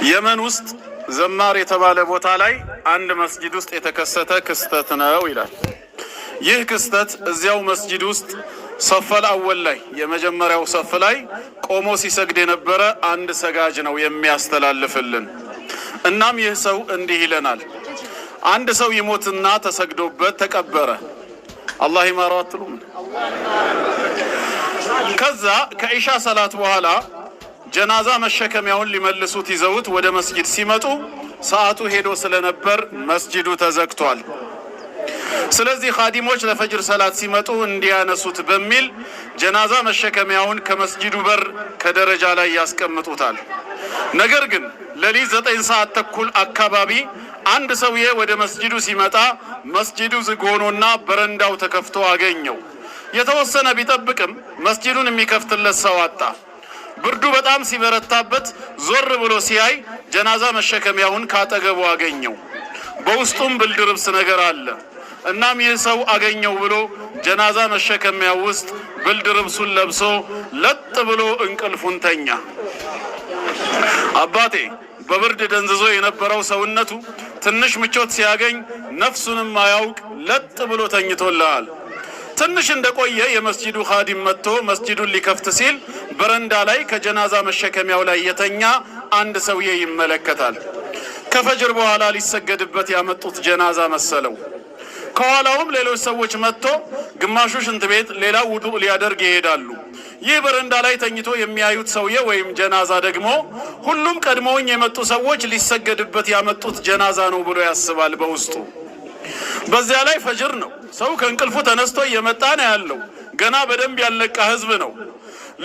የመን ውስጥ ዘማር የተባለ ቦታ ላይ አንድ መስጂድ ውስጥ የተከሰተ ክስተት ነው ይላል። ይህ ክስተት እዚያው መስጂድ ውስጥ ሰፈል አወል ላይ የመጀመሪያው ሰፍ ላይ ቆሞ ሲሰግድ የነበረ አንድ ሰጋጅ ነው የሚያስተላልፍልን። እናም ይህ ሰው እንዲህ ይለናል። አንድ ሰው ይሞትና ተሰግዶበት ተቀበረ። አላህ ይማረው አትሉም? ከዛ ከኢሻ ሰላት በኋላ ጀናዛ መሸከሚያውን ሊመልሱት ይዘውት ወደ መስጂድ ሲመጡ ሰዓቱ ሄዶ ስለነበር መስጂዱ ተዘግቷል። ስለዚህ ኻዲሞች ለፈጅር ሰላት ሲመጡ እንዲያነሱት በሚል ጀናዛ መሸከሚያውን ከመስጂዱ በር ከደረጃ ላይ ያስቀምጡታል። ነገር ግን ሌሊት 9 ሰዓት ተኩል አካባቢ አንድ ሰውዬ ወደ መስጂዱ ሲመጣ መስጂዱ ዝግ ሆኖና በረንዳው ተከፍቶ አገኘው። የተወሰነ ቢጠብቅም መስጂዱን የሚከፍትለት ሰው አጣ። ብርዱ በጣም ሲበረታበት ዞር ብሎ ሲያይ ጀናዛ መሸከሚያውን ካጠገቡ አገኘው። በውስጡም ብልድ ልብስ ነገር አለ። እናም ይህ ሰው አገኘው ብሎ ጀናዛ መሸከሚያው ውስጥ ብልድ ልብሱን ለብሶ ለጥ ብሎ እንቅልፉን ተኛ። አባቴ በብርድ ደንዝዞ የነበረው ሰውነቱ ትንሽ ምቾት ሲያገኝ ነፍሱንም ማያውቅ ለጥ ብሎ ተኝቶልሃል። ትንሽ እንደቆየ የመስጂዱ ኻዲም መጥቶ መስጂዱን ሊከፍት ሲል በረንዳ ላይ ከጀናዛ መሸከሚያው ላይ የተኛ አንድ ሰውዬ ይመለከታል። ከፈጅር በኋላ ሊሰገድበት ያመጡት ጀናዛ መሰለው። ከኋላውም ሌሎች ሰዎች መጥቶ ግማሹ ሽንት ቤት ሌላው ውዱእ ሊያደርግ ይሄዳሉ። ይህ በረንዳ ላይ ተኝቶ የሚያዩት ሰውዬ ወይም ጀናዛ ደግሞ ሁሉም ቀድሞውኝ የመጡ ሰዎች ሊሰገድበት ያመጡት ጀናዛ ነው ብሎ ያስባል በውስጡ። በዚያ ላይ ፈጅር ነው። ሰው ከእንቅልፉ ተነስቶ እየመጣ ነው ያለው። ገና በደንብ ያልነቃ ህዝብ ነው።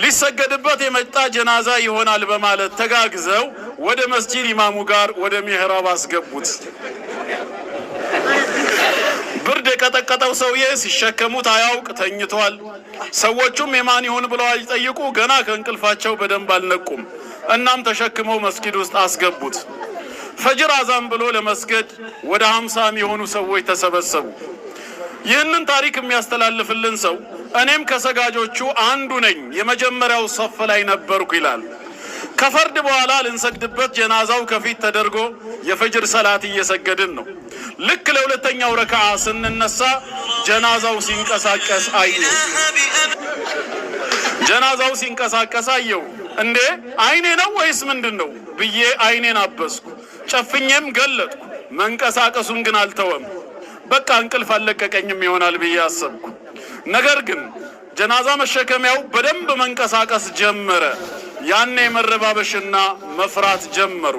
ሊሰገድበት የመጣ ጀናዛ ይሆናል በማለት ተጋግዘው ወደ መስጂድ ኢማሙ ጋር ወደ ሚህራብ አስገቡት። ብርድ የቀጠቀጠው ሰውዬ ሲሸከሙት አያውቅ ተኝቷል። ሰዎቹም የማን ይሁን ብለው አይጠይቁ፣ ገና ከእንቅልፋቸው በደንብ አልነቁም። እናም ተሸክመው መስጊድ ውስጥ አስገቡት። ፈጅር አዛን ብሎ ለመስገድ ወደ 50 የሚሆኑ ሰዎች ተሰበሰቡ። ይህንን ታሪክ የሚያስተላልፍልን ሰው እኔም ከሰጋጆቹ አንዱ ነኝ፣ የመጀመሪያው ሰፍ ላይ ነበርኩ ይላል። ከፈርድ በኋላ ልንሰግድበት ጀናዛው ከፊት ተደርጎ የፈጅር ሰላት እየሰገድን ነው። ልክ ለሁለተኛው ረካዓ ስንነሳ ጀናዛው ሲንቀሳቀስ አየው። ጀናዛው ሲንቀሳቀስ አየው። እንዴ አይኔ ነው ወይስ ምንድነው ብዬ አይኔን አበስኩ። ጨፍኜም ገለጥኩ። መንቀሳቀሱን ግን አልተወም። በቃ እንቅልፍ አለቀቀኝም ይሆናል ብዬ አሰብኩ። ነገር ግን ጀናዛ መሸከሚያው በደንብ መንቀሳቀስ ጀመረ። ያኔ መረባበሽና መፍራት ጀመሩ።